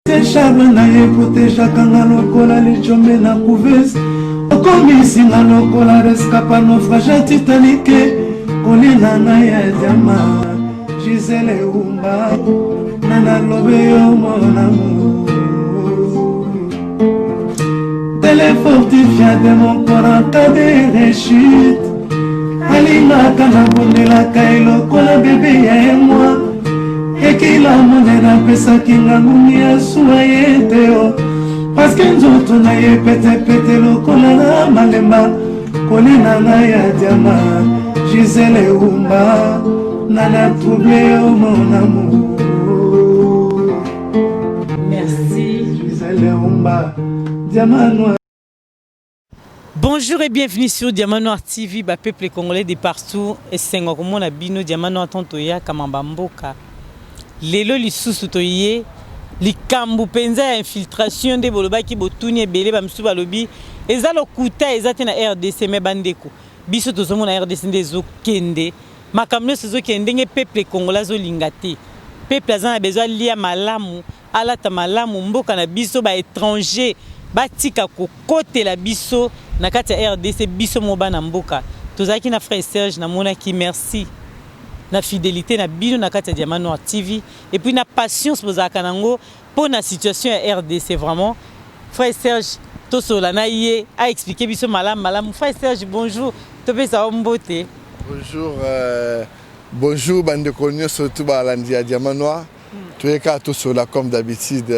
Charme na écouter chacun lokola les chomé na couveuse. Okomi singa lokola rescapa naufrage Titanic. Kolina na ya diama Gisele Umba Nana lobe yo mon amour. Téléfortifia de mon corps en cas de rechute. Alima kana bondela kailo kola bébé et moi. Ekila monena pesa kinga ngumi ya suaye teo. Parce que nzoto na ye pete pete lokola na malemba. Kolina na ya diama Gisele Umba Nana troublé oh mon amour. Merci Gisele Umba Diamant Noir. Bonjour et bienvenue sur Diamant Noir TV, peuple congolais de partout. Et c'est un moment na bino Diamant Noir Tontoya Kamambamboka. Lelo lisusu toye likambu penza ya infiltration de bolobaki botuni ebele bamsu balobi eza lokuta eza te na RDC me bandeko biso tozomo na RDC ndezo kende makamno sezo kende nge peuple congolais zo lingate peuple azana besoin lia malamu alata malamu mboka na biso ba étranger batika kokotela biso na kati ya RDC biso mobana mboka tozaki na frère Serge na mona ki merci na fidélité na bino na kati ya Diamant Noir TV et puis na patience bozaka nango pour la situation à RDC vraiment frère Serge tosola na ye a expliquer biso malam frère Serge bonjour topé ça mbote bonjour bande connu surtout balandi à Diamant Noir tu es ka tosola comme d'habitude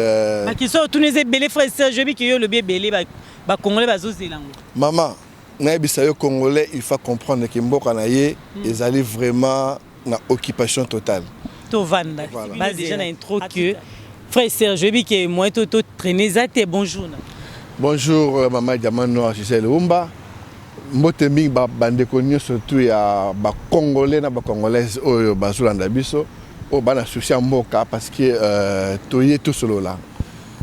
ma question tous les belé frère Serge bi que yo le belé ba congolais bazozelango maman na bisayo congolais il faut comprendre que mboka na ye ils allaient vraiment na occupation totale. Tovanda. Voilà. Déjà na intro que frère Serge bi que moi to traîner zate bonjour. Bonjour maman Diamant Noir Gisele Umba. Mbote mingi ba bande konyo surtout ya ba congolais na ba congolaise oyo bazolanda biso o bana souci mboka parce que toye tout solo là.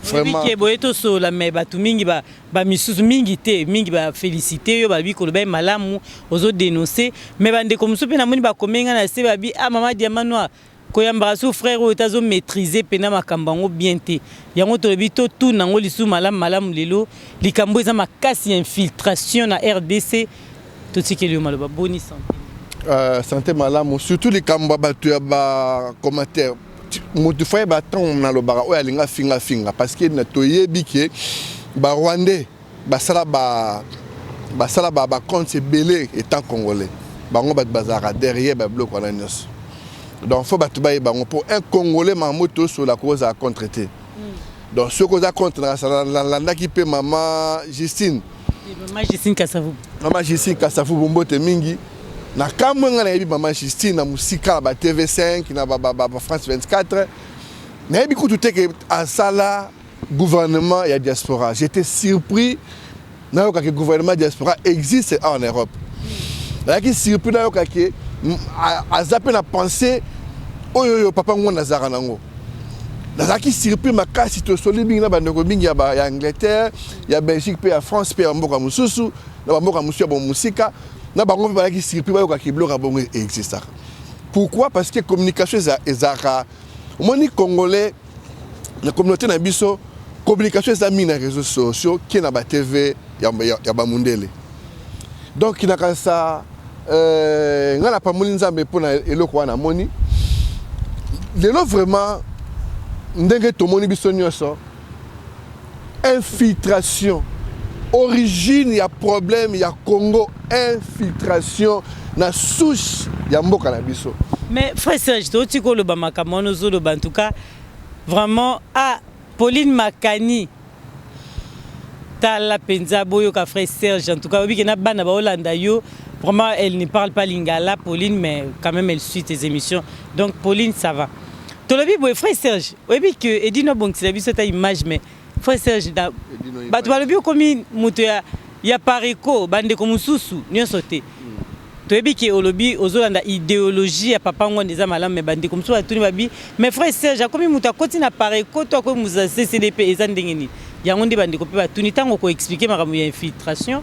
Vraiment que boye to solo mais batu mingi ba misusu mingi te mingi ba féliciter yo ba bi ko ba malamu ozo dénoncer mais bande comme so pe na moni ba komenga na se ba bi ah maman Diamant Noir ko yamba so frère o tazo maîtriser pena makambango bien te yango to bi to tout nango lisu malamu lelo likambo eza makasi infiltration na RDC to tikeli maloba boni santé santé malamu surtout likambo batu ya ba commentaire mutu fa ba ton na lobara o yalinga finga parce que na toyebi ke ba rwandais ba sala ba compte belé étant congolais bango ba bazara derrière ba bloc wana nyos donc faut batu ba pour un congolais mamoto sur la cause à contreter donc ce cause à contre la ndaki pe maman Justine Kasavu bombote mingi na kamwenga na yebi maman Justine na musika ba TV5 na ba France 24 na yebi ko tout que asala gouvernement ya diaspora j'étais surpris na yoka que gouvernement diaspora existe en Europe là qui surpris na yoka que azape na penser oyo papa ngona zara nango na qui surpris makasi to solibi na bandeko mingi ya Angleterre ya Belgique pe ya France pe ya mboka mususu na mboka mususu ya bon musika na bango ba ki surpris ba ko ki bloka bongo existe. Pourquoi? Parce que communication ezaka moni congolais la communauté na biso communication ezami na réseaux sociaux qui na ba TV ya ba mundele. Donc ina kansa ngala pa moni nzambe pona eloko wana moni lelo vraiment ndenge to moni biso nyoso infiltration origine, il y a problème, il y a Congo, infiltration, na souche, il y a mboka na biso. Mais frère Serge, tu ko le bamakamono zo le en tout cas vraiment à Pauline Makani tala penza boyo ka frère Serge en tout cas obi na bana ba Holanda yo vraiment elle ne parle pas lingala Pauline mais quand même elle suit tes émissions donc Pauline ça va. Tolobi boy frère Serge, obi que Edino bon c'est la biso ta image mais frère Serge da batu balobi komi muto ya pariko bande ko mususu nyonso te toyebi ke olobi ozolanda idéologie ya papa ngo ndeza malamu me bande ko mususu atuni babi mais frère Serge komi muto akoti na pariko to ko muza CCDP eza ndengeni yango ndi bande ko pe batuni tango ko expliquer makamu ya infiltration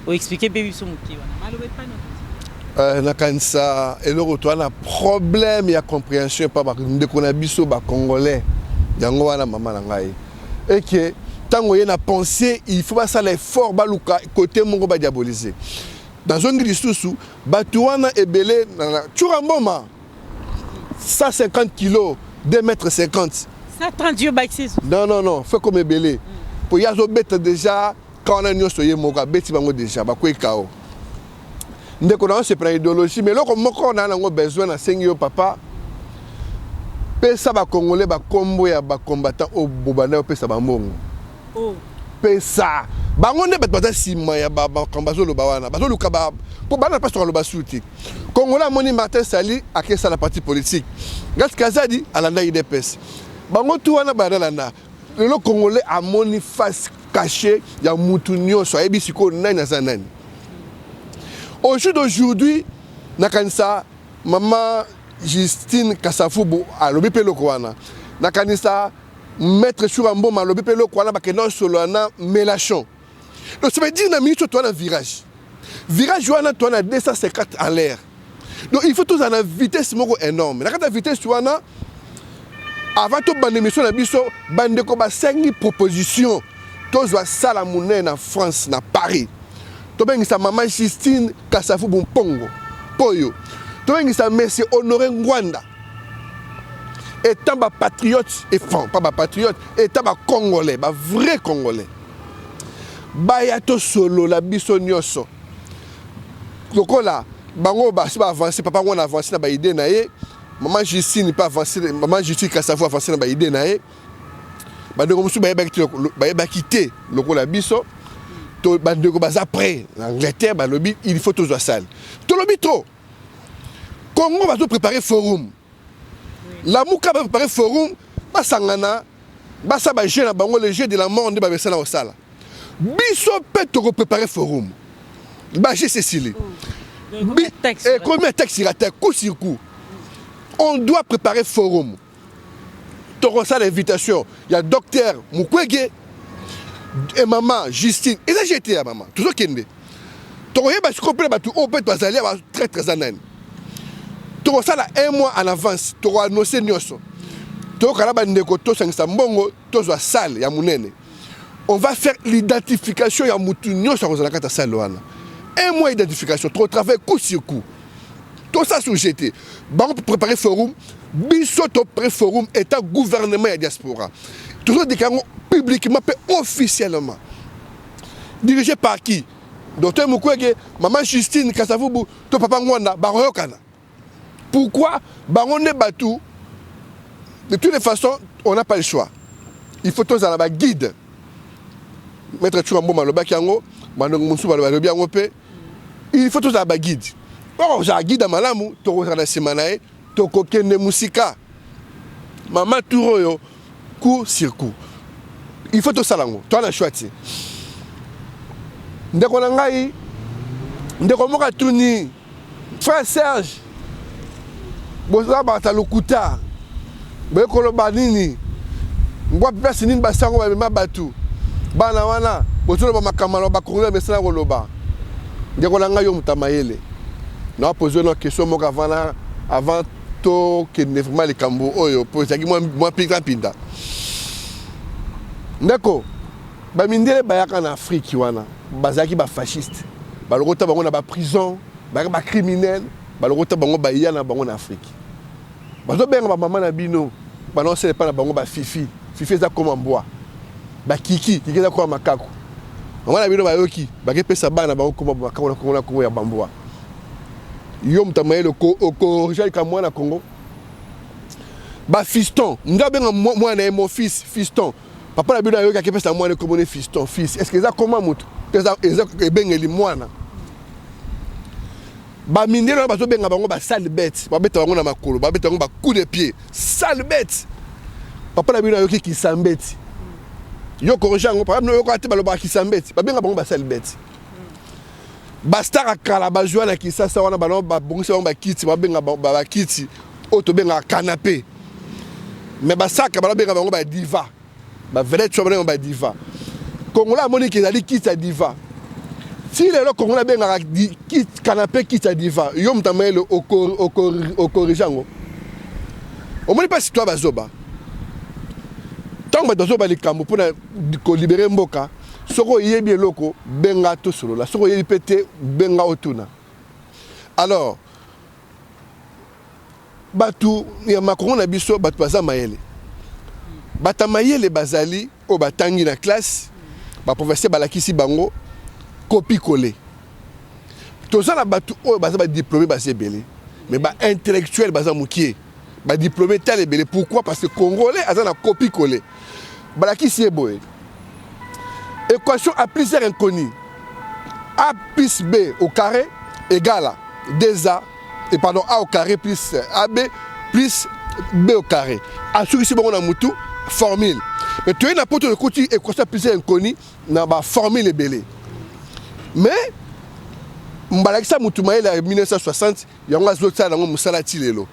o expliquer pe biso muki wana malobe pa no na kanisa eloko to na problème ya compréhension pa ba ndeko na biso ba congolais yango wana mama na ngai et que tant qu'on a pensé, il faut pas ça l'effort baluka côté mon ba diaboliser. Dans un gris sous batouana et belé turamboma 150 kilos 2,50 m. Ça 30 yeux baxis. Non, faut comme belé. Pour y avoir bête déjà quand on a nous soyez mon gars bête bango déjà ba quoi kao. Ndeko na se prend idéologie mais là comme on a besoin na sengi yo papa. Pesa ba congolais ba kombo ya ba combattant au bobana pesa ba mbongo. Oh. Pesa. Bango ne bata sima ya ba kambazo lo bawana. Bazo luka ba pour bana pas sur le basuti. Congolais moni Martin Sali a que ça la partie politique. Gas Kazadi alanda IDPS. Bango tu wana badalana. Le congolais a moni face cachée ya mutu nyonso ebisiko nani na zanani. Au jour d'aujourd'hui na kanisa maman Justine Kassafubu a lobi pe lokwana na kanisa maître Chourambo a lobi pe lokwana ba kenon solana Mélenchon. Donc ça veut dire na minute toi na virage wana toi na 250 en l'air. Donc il faut tous en vitesse moko énorme. Na kata vitesse wana avant to bande mission na biso bande ko ba 5 propositions tous wa sala monnaie en France na Paris. To bengisa maman Justine Kassafubu Mpongo Poyo. Donc, monsieur Honoré Ngwanda, étant un patriote, et pas un patriote, étant un Congolais, un vrai Congolais. Bayato solo, la bisonyoso. Donc là, bango ba si ba avancer, papa on avancer na ba idée na ye. Maman Justine pas avancer, maman Justine Kassafubu avancer na ba idée na ye. Ba de comme sou ba quitter loko la biso. To ba de ko ba après l'Angleterre ba lobby, il faut tous la salle. To lobby trop. Congo va tout préparer forum. La Mouka va préparer forum. Basangana, basa ba jeune bango le jeu de la mort de ba besala au sala. Biso peut te préparer forum. Ba j'ai Cécile. Et combien de textes il a coup sur coup. On doit préparer forum. Tu reçois l'invitation. Il y a docteur Mukwege et maman Justine. Et là j'étais à maman. Tout ça kende. Tu reçois je comprends ba tout on peut pas aller très très anan. Tu reçois là 1 mois en avance. Tu reçois annoncé nyoso. Tu reçois là bandeko to sangisa mbongo to zo salle ya munene. On va faire l'identification ya mutu nyoso ko za kata salle wana. 1 mois d'identification, trop travail coup sur coup. Tout ça sous-jeté. Bon, pour préparer forum, biso to pré-forum état gouvernement et diaspora. Toujours déclaré publiquement, officiellement. Dirigé par qui? Docteur Mukwege, maman Justine Kassafubu, to papa Ngwanda, Baroyokana. Pourquoi? Baronne Batou. De toutes les façons, on n'a pas le choix. Il faut tous en guide. Maître Chourambo Malobakiango, Mandong Moussou Malobakiango, il faut tous en guide. Or, j'ai un guide à Malamu, Toro Ranasimanae, Toko Kende Moussika. Maman Touroyo, coup sur coup. Il faut tout ça là. Toi, on a choisi. Ndeko Nangai, Ndeko Moka Touni, frère Serge, Bosa Batalokuta, Bekolo Banini, Mwa Personne Basango Mabatu, Banawana, Bosono Bamakamalo, Bakoula, Messana Roloba. Ndeko Nangai Mutamayele. Nous avons posé une question avant que ne vraiment les Cambo oyo pour ça qui moi pika pinda. Ndeko ba mindele ba en Afrique wana bazaki ba fasciste ba lokota bango na ba prison ba criminel ba lokota bango ba yana bango na Afrique bazo benga ba maman na bino ba non c'est pas na bango ba fifi za comme bois ba kiki za kwa makako maman na bino ba yoki ba ke pesa bana bango comme ba ko ya bamboa. Yom Tamaye au Jal Kamwana Congo. Ba fiston, n'gabenga moi na mon fils fiston. Papa la bino yoka ke pesa moi comme mon fiston fils. Est-ce que ça comment mutu? Pesa ebengeli mwana. Ba mindelo ba zo benga bango ba sale bête. Ba beta bango na makolo, ba beta bango ba coup de pied. Sale bête. Papa la bino yoki ki sambeti. Yo korjango papa no yoka te ba lo ba ki sambeti. Ba benga bango ba sale bête. Bastard à Kalabajouana qui ça on a ballon ba bongisi ba kiti ba benga ba kiti auto benga canapé mais basaka ba benga ba diva ba vedette benga ba diva Congolais moni ki zali kiti à diva si le Congolais benga kiti canapé kiti à diva yo mtamaye le au corrigeango au moni pas si toi bazoba tant bato zo balikambo pour ko libérer mboka soko yebi eloko benga to solo la soko yebi pété benga otuna. Alors batu ya makongo na biso batu baza mayele bata mayele bazali o batangi na classe ba professeur balakisi bango copie coller toza na batu o baza ba diplômé baza belé mais ba intellectuel baza mukie ba diplômé tel belé. Pourquoi? Parce que congolais aza na copie coller balakisi eboye équation à plusieurs inconnus. A plus B au carré égale à 2A et pardon A au carré plus AB plus B au carré. À ce qui on a mutu formule. Mais tu as une apôtre de côté équation à plusieurs inconnus na ba formule belé. Mais mbalakisa mutu maïla 1960 yanga zota na musala tilelo.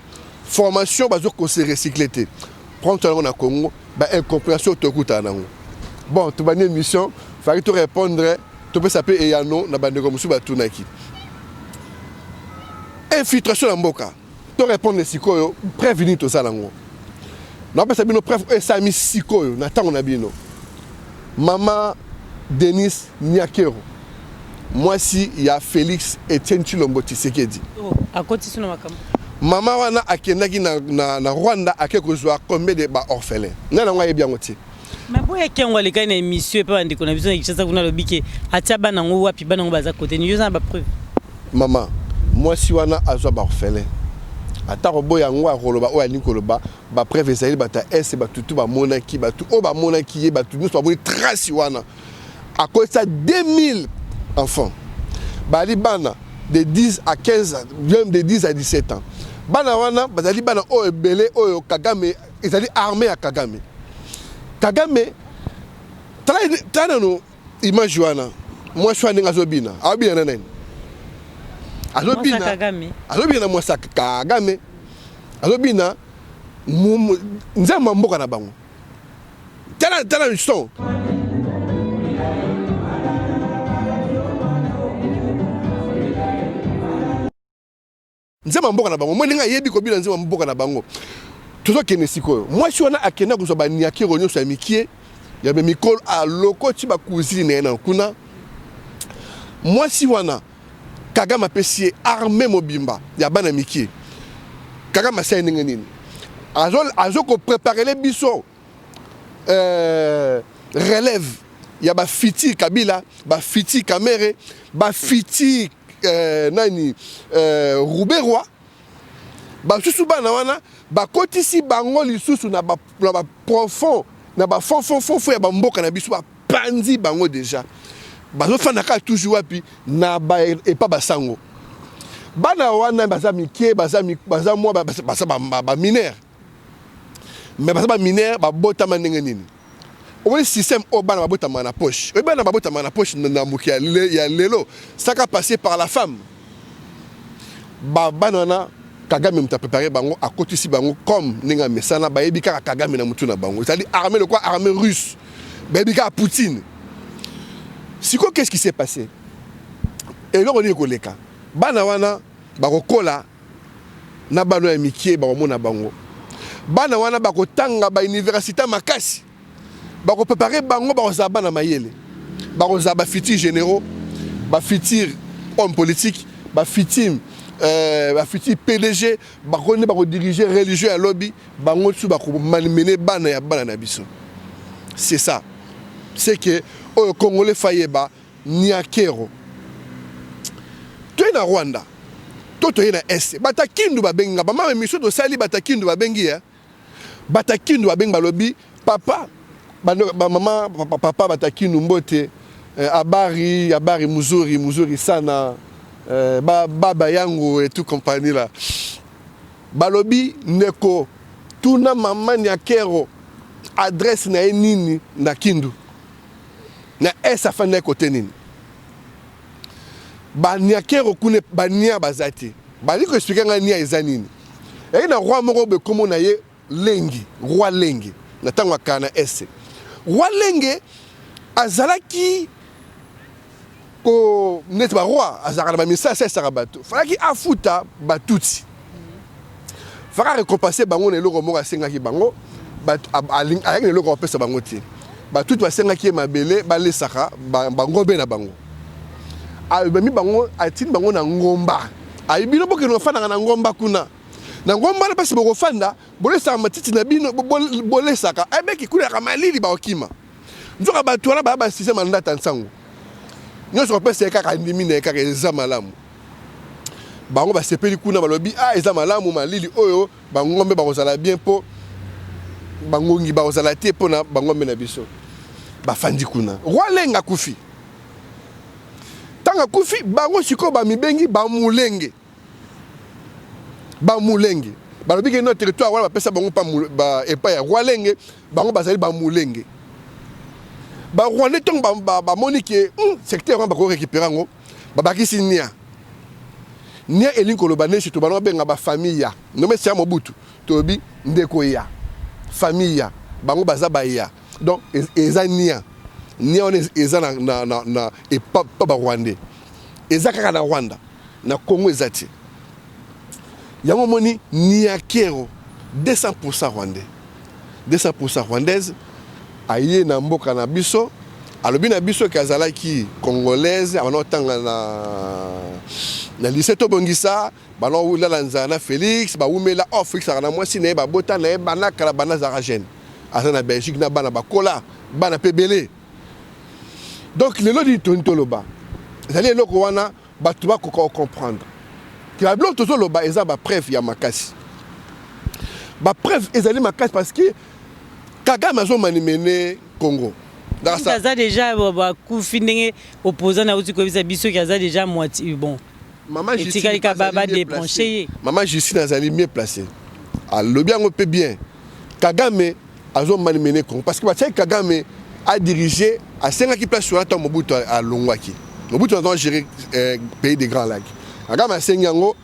Formation bazo ko se recycler. Prendre na Congo ba incompréhension to kuta nango. Bon, tu vas une émission, il faut te répondre, tu peux s'appeler Eyano, na bande comme Souba Tunaki. Infiltration en Boka, tu réponds les sikoyo, prévenir tout ça. Non, parce que nous prévenons, ça mis sikoyo, n'attend on a bien. Maman Denis Niakero, moi si il y a Félix Etienne Chilombo Tshisekedi. Oh, à côté de ma cam. Maman wana akendaki na Rwanda akeko joa combien de ba orphelins. Nana ngwa bien ngoti. Mais pour que on les gagne émission pas ndiko na besoin de ça kuna lobiki atia bana ngo wapi bana ngo baza côté ni yoza ba preuve. Maman, moi si wana azwa ba orphelin. Ata robo yango akoloba o ani koloba ba preuve ezali bata S ba tutu ba monaki ba tu o ba monaki ba tu nous ba trace wana. À cause ça 2000 enfants. Bali bana de 10 à 15 même de 10 à 17 ans. Bana wana bazali bana o ebele o Kagame ezali armé à Kagame. Kagame, tana no image wana. Moi je suis en Azobina. Azobina nanen. Azobina. Azobina moi ça Kagame. Azobina nzamba mboka na bango. Tana le son. Nzamba mboka na bango. Moi ninga yebi ko bila nzamba mboka na bango. Toujours kene sikoyo. Moi je suis en akena ko so ba niaki ronyo so mikie. Ya be mikol a loko ti ba cousine na kuna. Moi si wana Kagame pesi armée mobimba ya bana mikie. Kagame sa ndenge nini. Azo ko préparer les biso relève ya ba fiti Kabila, ba fiti Kamere, ba fiti nani Rouberoi. Ba susu bana wana ba kotisi bango lisusu na ba profond na ba fond ya ba mboka na biso ba pandi bango déjà. Bazo fanaka toujours wapi na ba et pas basango. Bana wana baza mikie baza moi ba mineur. Mais baza ba mineur ba botama ndenge nini. Au système au bana ba botama na poche. E bana ba botama na poche na mukia ya lelo ça ka passer par la femme. Ba banana Kagame m'a préparé bango à côté si bango comme ninga mesana ba yebika Kagame na mutu na bango. C'est-à-dire armée le quoi armée russe. Ba yebika Poutine. Siko qu'est-ce qui s'est passé? Et là on dit koleka. Bana wana ba kokola na bano ya mikie ba mona bango. Bana wana ba kotanga ba université makasi. Ba ko préparer bango ba kozaba na mayele. Ba kozaba futur généraux, ba futur homme politique, ba futur futur PDG, ba diriger religieux à lobby, bango tsu ba ko malmener bana ya bana na biso. C'est ça. C'est que au Congolais Fayeba Niakero. Tu es na Rwanda. Toto na S. Batakindu ba benga ba mama miso to sali batakindu ba bengi ya. Batakindu ba benga lobby papa ba mama papa batakindu mbote abari muzuri sana baba yangu et tout compagnie là. Balobi neko tuna mama Niakero adresse na nini na Kindu. Na esa fane côté nini. Ba Niakero kune ba nia bazati. Ba liko expliquer nga nia ezanini. Et na roi moko be komo na ye lengi, roi lengi. Na tangwa kana ese. Roi lenge azalaki ko net ba roi azara ba misa sa sarabato. Falaki afuta batuti. Faka récompenser bango ne loko moko asenga ki bango. ayaki eloko bapesa bango te batuti basengaki ye mabele balesaka bangombe na bango abemi bango atindi bango na ngomba ayibino bokeno ofandaka na ngomba kuna na ngomba na mpasi bokofanda bolesaka matiti na bino bolesaka ayebeki kulaka malili baokima nzoka bato wana baya basise mandata nsango nyonso kopesa ye kaka ndimi na ye kaka eza malamu bango basepeli kuna balobi eza malamu malili oyo bangombe bakozala bien mpo bangongi bakozala te mpo na bangombe na biso bafandi kuna roi lenga kufi tanga kufi bango sikoyo bamibengi bamulenge balobi ke no territoire wana bapesa bango epai ya roi lenge bango bazali bamulenge barwandais ntongo bamoni ke secteur wana bakorécupéra yango babakisi nia elingi koloba nesi to bana babenga bafamille ya nomesi ya mobutu tolobi ndeko ya famille ya bango baza baya donc eza nia wana eza na pa barwandais eza kaka na Rwanda na Congo eza te yango moni nia kero 200% rwandais 200% rwandaise aye na mboka na biso alobi na biso kazalaki congolaise abanotanga na lycée tobongisa banolala nzana Félix baumela Félix na mwasi na ye babota na ye banakala banazaka jeune aza na Belgique na bana bakola bana pebele donc lelo di tontoloba ezali eloko wana bato bakoka comprendre ke babiloko tozoloba eza bapreuve ya makasi bapreuve ezali makasi parce que Kagame azomanimene Congo. Kaza déjà bakufi ndenge opposant na uti kobisa biso kaza déjà moitié bon. Maman Justine baba débranché. Maman Justine azali mieux placé. Le bien on peut bien. Kagame azomanimene Congo parce que Kagame a dirigé à 5 qui place sur la tombe Mobutu à Longwaki. Mobutu a géré pays des Grands Lacs. Kagame a 5 ans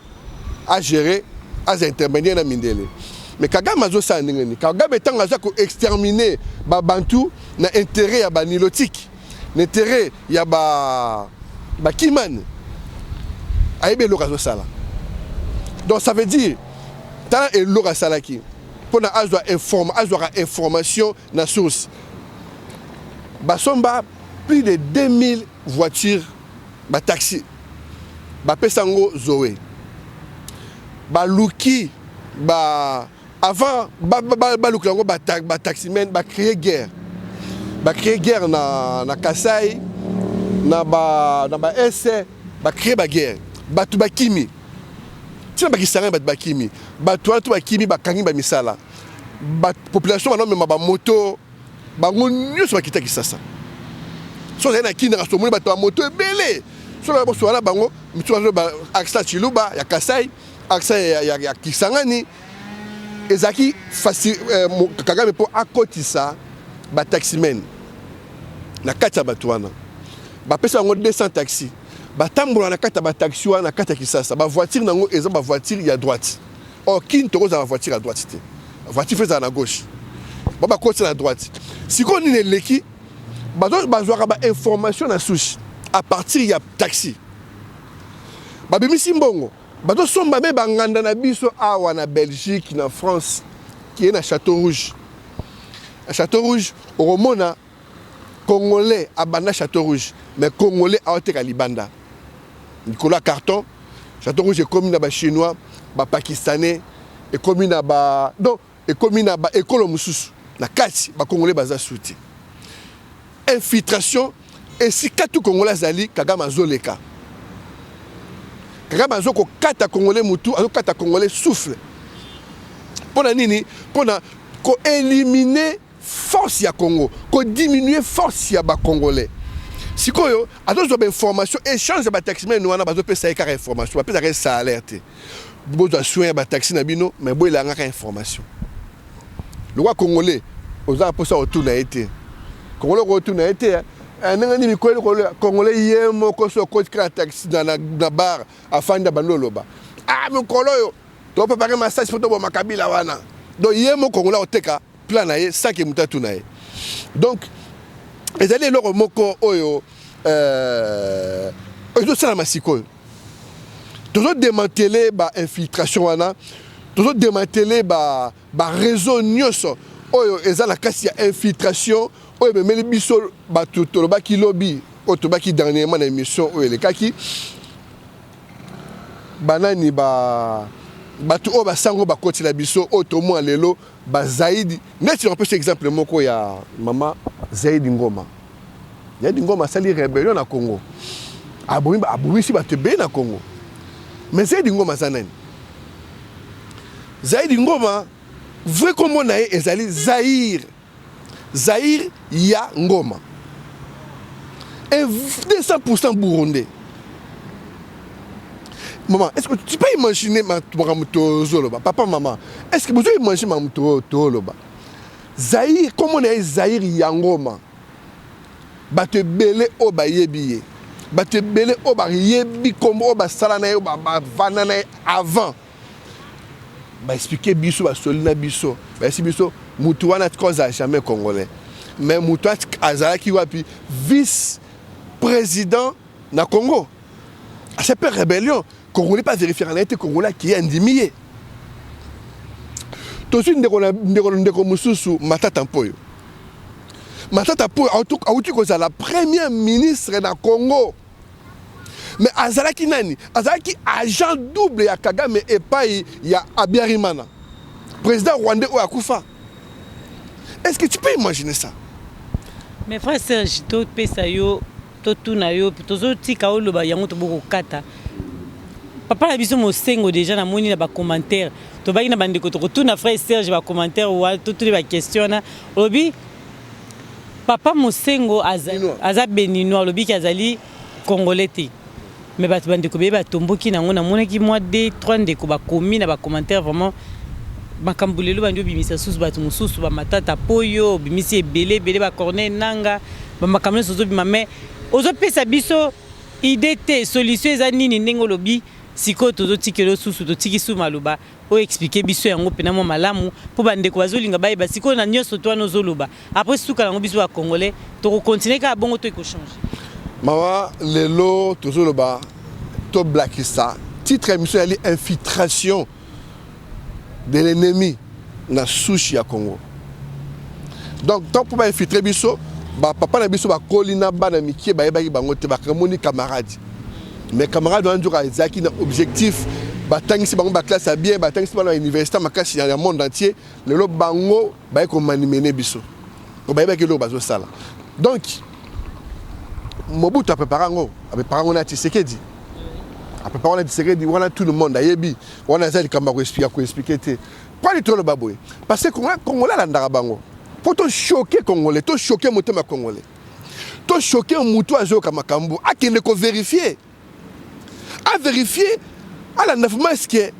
a géré a intervenir na Mindele. Mais Kagame azo sa ndengeni Kagame tanga za ko exterminer ba bantu na intérêt ya ba nilotique na intérêt ya ba kimane ayebe loka zo sala donc ça veut dire tant et loka sala ki pour na azwa information na source ba somba plus de 2000 voitures ba taxi ba pesango zoé ba luki ba avant balukilango bataximen créer guerre na Kasai na ese créer guerre batu bakimi tina bakisanga batu bakimi batu wana to bakimi bakangi bamisala population banomema bamoto bango nyonso bakita Kisasa so ozali na kini kasomoni bato bamoto ebele so wana bango mitu aksa Chiluba ya Kasai aksa ya Kisangani ezaki Kagame po akotisa ba taximen na kati ya bato wana bapesa yango 200 taxi batambola na kati ya ba taxi wana na kati ya Kisasa ba voiture nango eza ba voiture ya droite or kin tokoza ba voiture à droite te voiture feza na gauche ba koti na droite siko nini eleki bazwaka ba information na souche à partir ya taxi babimisi mbongo bato somba me banganda na biso awa na Belgique na France qui est na Château Rouge. À Château Rouge au Romona congolais abanda Château Rouge mais congolais a été libanda. Nicolas Carton Château Rouge est comme na ba chinois, ba pakistanais et comme na ba donc et comme na ba école mususu na kati ba congolais baza souti. Infiltration et si katu congolais zali Kagame azoleka. Kagame azoko kata congolais mutu azoko kata congolais souffle. Pona nini pona ko éliminer force ya Congo, ko diminuer force ya ba congolais. Sikoyo azozo ba information échange ba taximen wana bazo pesa ka information, ba pesa ka salaire te. Bozo soin ba taxi na bino mais boy la ngaka information. Le roi congolais oza posa otuna été. Congolais otuna été nangani mikolo congolais yemo ko so ko kra taxi na bar afanda bandoloba. Ah mikolo yo to préparer massage photo bo makabila wana. Donc yemo congolais oteka plan na ye ça que mutatu na ye. Donc ezali eloko moko oyo ezosala masikoyo tozo démanteler ba infiltration wana tozo démanteler ba réseau nyonso oyo eza na kasi ya infiltration oyo memeli biso bato tolobaki lobby oyo tolobaki dernièrement na émission oyo elekaki banani bato oyo basango bakotela biso oyo tomona lelo bazaidi neti napesa exemple moko ya mama Zaidi Ngoma. Zaidi Ngoma asali rébellion na Congo, abomisi bato ebele na Congo. Mais Zaidi Ngoma aza nani? Zaidi Ngoma vrai kombo na ye ezali Zaïre ya Ngoma, et 200% burundais. Maman, est-ce que tu peux imaginer ma Zoloba? Papa, maman, est-ce que vous pouvez imaginer ma Zoloba? Zaïre, comment on est Zaïre Yangoma? Bate belé o ba yebiye. Bate belé o ba yebi comme o ba salana o ba vanana avant. Ba expliquer biso ba solina biso. Ba si biso mutu wana tkoza jamais congolais. Mais mutu azalaki wapi vice-président na Congo. À cette rébellion, Congolais pas vérifier en été Congolais qui est indimié. Tout de suite, ndeko mususu Matata Mpoyo. Matata Mpoyo a la première ministre na Congo. Mais azalaki nani? Azalaki agent double ya Kagame et pas ya Abiyarimana. Président rwandais ou Akufa. Est-ce que tu peux imaginer ça? Mais frère Serge, tout pesa yo, tout tuna yo, tozo tika oloba yango to boko kata. Papa na biso mosengo déjà na moni na ba commentaire. To ba ina bande ko to tuna frère Serge ba commentaire ou tout les ba questionna. Obi papa mosengo aza béninois lobi ki azali congolais te. Mais ba bande ko be ba tomboki nango na mona ki mois de 3 ndeko ba komi na ba commentaire vraiment bakambulelo bandi obimisa susu bato mosusu ba Matata Mpoyo obimisi ebele ba Corneille Nanga ba makamelo sozo bima mais ozo pesa biso idée te solution eza nini ndenge lobi siko tozo tikelo susu to tikisu maloba o expliquer biso yango pena mo malamu po bande ko bazolinga bayeba siko na nyoso to anozo loba après suka nango biso ba congolais to ko continuer ka bongo to ko changer mawa lelo tozo loba to blackista titre émission ali infiltration de l'ennemi na souche ya Congo. Donc tant pour infiltrer biso ba papa na biso ba kolina bana mikie ba yebaki bango te ba kamoni camarade. Mais camarade on dira ezaki na objectif ba tangisi bango ba classe bien ba tangisi ba université ma classe dans le monde entier le lo bango ba ko manimene biso. Ba yebaki lo bazo sala. Donc Mobutu a préparé ngo na Tshisekedi. Après on a dit on a tout le monde ayebi on a zali kamba ko expliquer te pas du tout le baboy parce que Congolais la ndara bango pour te choquer Congolais to choquer motema Congolais to choquer mutu azo kama kambu akende ko vérifier à vérifier à la 9 mois que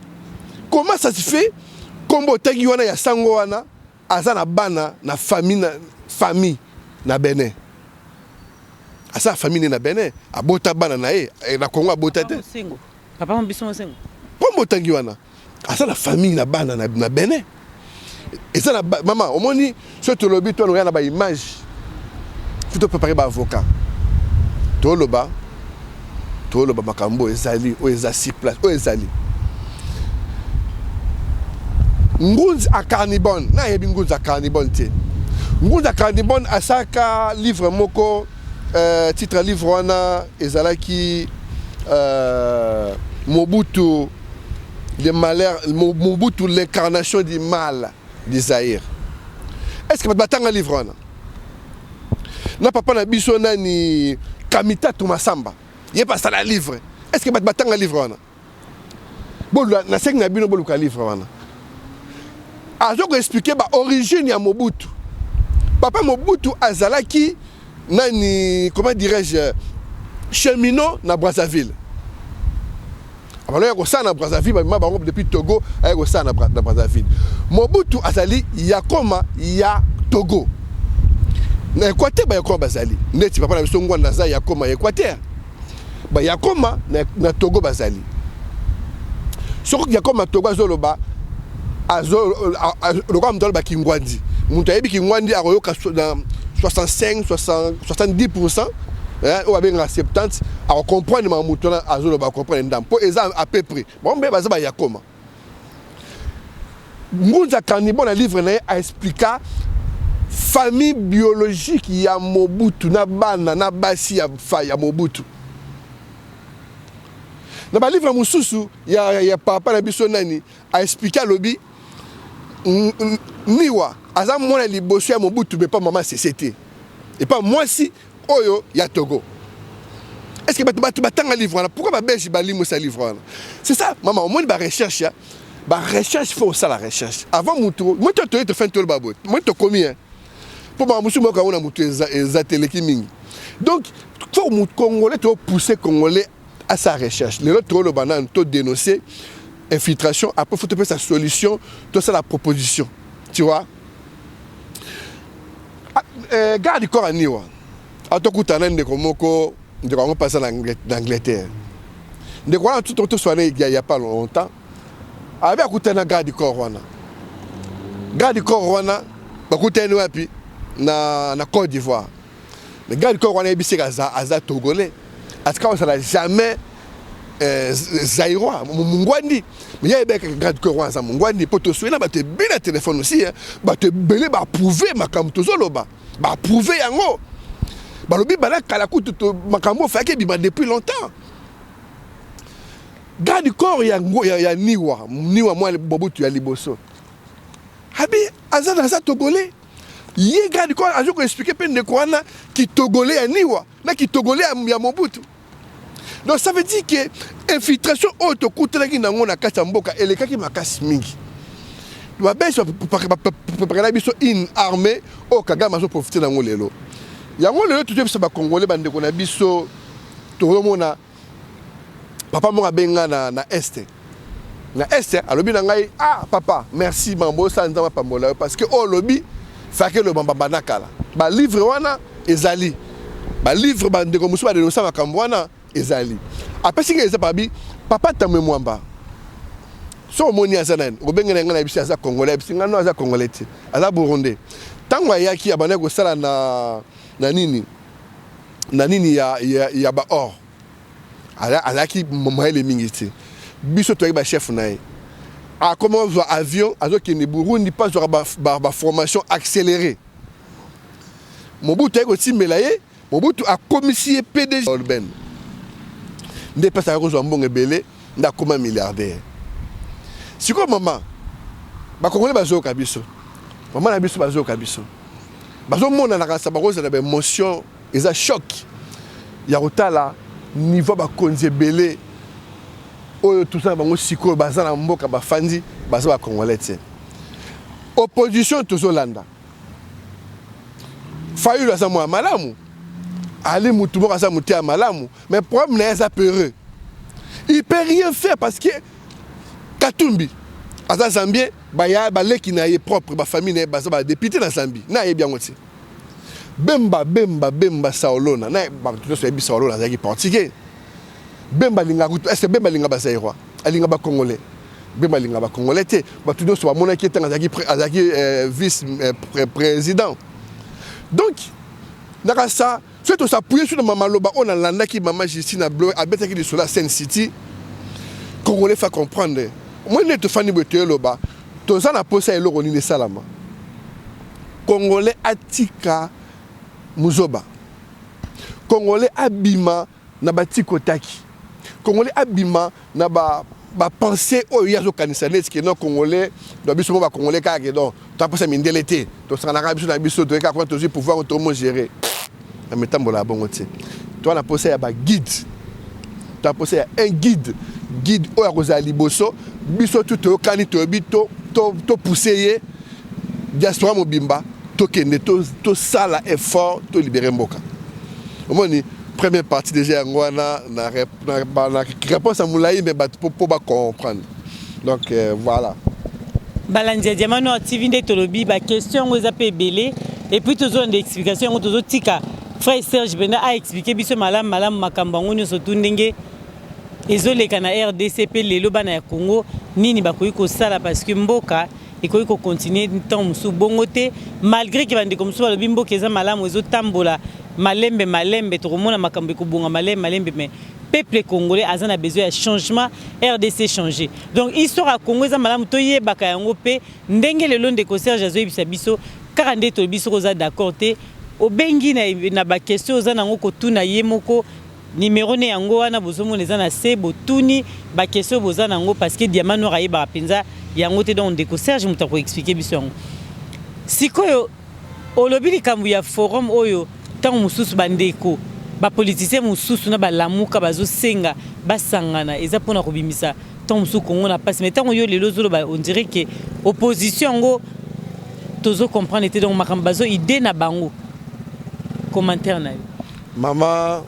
comment ça se fait kombo tagi wana ya sango wana azana bana na famille na Benin. À sa famille na Benin, à bota bana na e na Congo bota te. Papa mbiso mosengo. Pombo tangi wana. À sa la famille na bana na Benin. Et ça la maman, au moni ce to lobi to na ba image. Faut préparer ba avocat. To loba makambo ezali o ezasi place o ezali. Ngunzi a Carnibon, na yebi ngunzi a Carnibon te. Ngunzi a Carnibon asaka livre moko titre livre wana ezalaki Mobutu le malheur, Mobutu l'incarnation du mal du Zaïre. Est-ce que batanga livre wana na papa na biso nani Kamita Tumasamba yé pas ça la livre. Est-ce que batanga livre wana bolu na sek na bino bolu ka livre wana azoko expliquer ba origine ya Mobutu. Papa Mobutu azalaki nani, comment dirais-je, cheminot na Brazzaville. Alors, il y a ça na Brazzaville, depuis Togo, il y a ça na Brazzaville. Mobutu azali yakoma ya Togo. Na Équateur ba yakoma bazali. Neti papa na biso ngwanda za yakoma Équateur. Ba yakoma na Togo bazali. Soko yakoma Togo azoloba le roi mdol ba kingwandi. Muntu ayebi kingwandi aroyoka na 65-70%, ou avec 70%, à comprendre ma mouton à zone à comprendre ndam. Pour exemple à peu près. Bon ben bazaba yakoma. Ngunza Kanibon a livre a expliqué famille biologique ya Mobutu na bana na basi ya Mobutu. Na ba livre mususu ya papa na biso nani a expliqué lobi niwa aza mona liboso ya Mobutu mais pas maman CCT et pas moi si oyo ya Togo. Est-ce que tu batanga livre là pourquoi ba belge ba limo sa livre là? C'est ça maman au moins ba recherche ya. Bah recherche faut ça la recherche avant mutu moi tu te fait tout le babot moi tu combien pour moi musu mo ka ona mutu ezatele ki mingi donc faut mu congolais to pousser congolais à sa recherche les autres le banane to dénoncer infiltration après faut te faire sa solution tout ça la proposition tu vois garde corps à niwa atokutana ndeko moko ndeko passer en Angleterre ndeko na tout soigné il y a pas longtemps avec akutana garde corps wana bakutana wapi na Côte d'Ivoire le garde corps wana ebisika aza togolais aska ça n'a jamais zaïrois mungwandi mais ya beka garde corps wana mungwandi poto soina ba te bina téléphone aussi ba te belé ba prouver makambo tozoloba ba prouver yango ba lobi bala kala kutu makambo fake bima depuis longtemps. Garde corps ya niwa moi Mobutu ya liboso habi aza togolais ye garde corps azo ko expliquer pe de quoi na ki togolais ya niwa na ki togolais ya Mobutu. Donc ça veut dire que infiltration auto kutelaki nango na kati mboka elekaki makasi mingi ba beso pour biso in armée o Kagame azo profiter nango lelo yango lelo tout ça ba congolais bande ko na biso to mona papa mo benga na este alobi na ngai papa merci mambo sa nzama pambola parce que lobi fake le bamba nakala ba livre wana ezali ba livre ba ndeko musu ba de sa makambo wana ezali apesi ke ezapa bi papa tamwe mwamba so moni azanan obenga na biso aza congolais bisinga no aza congolais ti aza burundais tango yaki abana ko sala na nini ya ba or alaki moyele mingi te biso to ba chef na a comment voir avion azo ki ni Burundi pas ba formation accélérée Mobutu ko timelaye Mobutu a commissaire PDG urbain ndé pas ça ko zo mbonge belé nda koma milliardaire siko maman ba congolais bazo kabiso maman na biso bazo kabiso bazo mona na kasa ba koza na émotion eza choc ya rotala niveau ba konze belé oyo tout ça bango siko baza na mboka ba fandi baza ba congolais opposition tozolanda fayu za mo malamu ali mutu moko za mutu ya malamu mais problème na eza peureux il peut rien faire parce que Katumbi aza Zambien baya baleki na ye propre ba famille na baza ba député na Zambie na ye bien ngoti Bemba Saolona na ba tout ça bi Saolona za ki portugais Bemba linga kutu est-ce Bemba linga ba zaïrois alinga ba congolais Bemba linga ba congolais te ba tout ça mona ki tanga za ki vice président donc naka ça c'est tout ça pour sur maman loba on a landa ki maman Justine a bloqué abeta ki sur la Seine City congolais fait comprendre moi ne te fani bote loba to ça na posa eloko ni salama congolais atika muzoba congolais abima na batiko taki congolais abima na ba penser o yazo kanisa net que non congolais do biso ba congolais ka ke donc to apesa mindelete to sanga na biso na biso to ka kwa to pouvoir autrement gérer na metambola bongo ti to na posa ya ba guide to posa ya un guide o ya kozali boso biso tout to kani to bito to pousser diaspora mobimba to kende to sala effort to libérer mboka omoni première partie déjà ngwana na réponse à moulaï mais pour pas comprendre donc voilà balandia diamano activité de tolobi ba question aux appels belé et puis toujours une explication toujours tika frère Serge Benda a expliqué biso malam makamba ngoni so tundenge ezoleka na RDCP lelo bana ya Congo nini bakoyi ko sala parce que mboka ekoyi ko continuer tant musu bongote malgré que bande comme so bimbo keza malamu ezotambola malembe to komona makambo ko bonga malembe mais peuple congolais a besoin de changement, RDC changer. Donc histoire à Congo za malamu toye baka yango pe ndenge le long de concert jazo bisa biso 42 to biso koza d'accord te obengi na ba question oza nango kotuna ye moko numéro ne yango wana bozomo neza na se botuni ba question boza nango parce que Diamant Noir aye ba penza yango te donc de concert je muta ko expliquer biso yango. Sikoyo olobi likambo ya forum oyo tango mususu bandeko ba politicien mususu na ba lamuka bazo senga basangana eza pona ko bimisa tango mususu Congo na passe mais tango yo lelo zolo ba on dirait que opposition ngo tozo comprendre était donc makambazo idée na bango commentaire na maman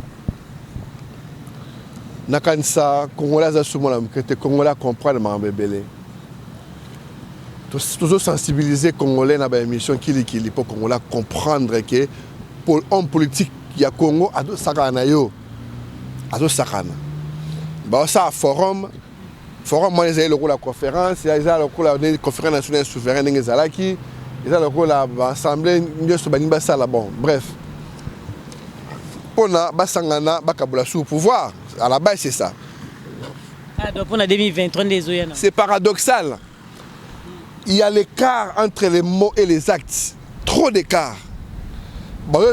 nakanisa Congolais za sumona mkete Congolais comprendre mambebele toujours sensibiliser Congolais na ba émission kili pour Congolais comprendre que pour homme politique ya Congo ado sakana yo ado sakana ba ça forum moi les le la conférence ya le la conférence nationale souveraine ngezalaki ils ont l'assemblée bon bref on a basangana bakabula sous pouvoir à la base c'est ça. Ah donc on a 2023 des c'est paradoxal. Il y a l'écart entre les mots et les actes, trop d'écart. Donc